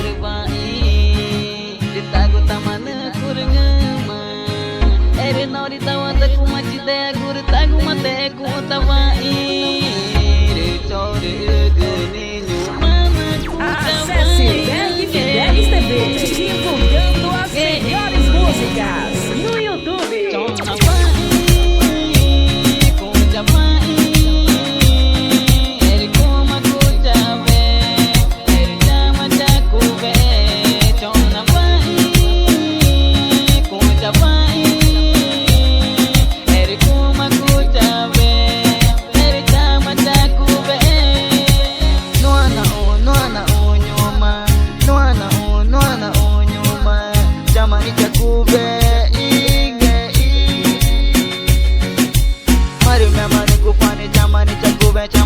terbaik ditago tamana kurngema ere nori tawanda kumaci daya guru tagu mate ku tabai re chore gene nyumana ku Acesse Berg Fidelis TV, divulgando as melhores músicas no YouTube.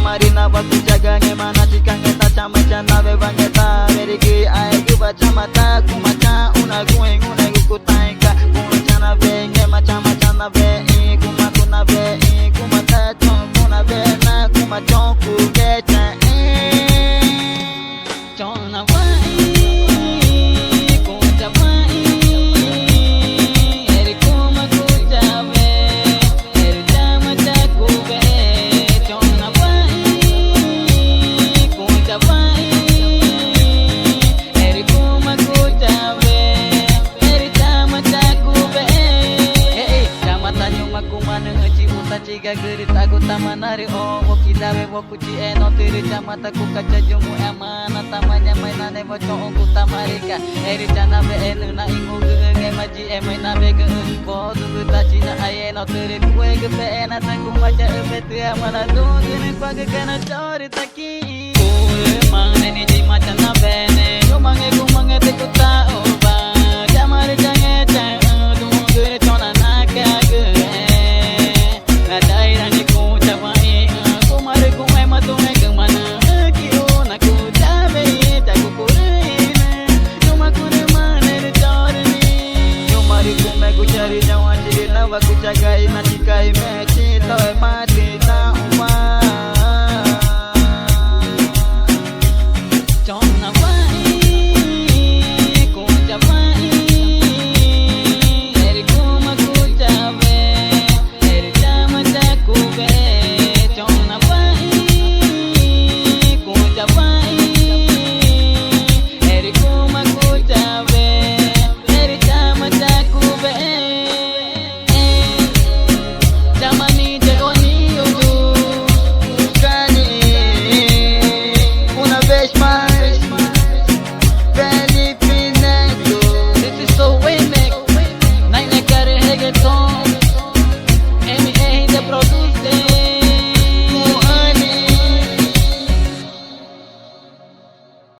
Marina baku jaga ngemana jika ngeta cama cana bebangeta beriki aegu baca mata ku maca una gue ngune ku taika ku cana be ngema cama cana be ku matuna be ku mata chong kuna be na ku machong ku gecha chong na vai ku jabai eri ku maku jabe eri cama caku be chong na Ciga geri tagu tamanari o woki dawe woku ci eno tiri camata ku kaca jumu emana tamanya mainane boco ku tamarika eri cana be enu na ingu ge maji emai na be ge bo du ta cina ayeno tiri kue ge be ena taku maca ebe tu amana du gene kwa ge kana chori taki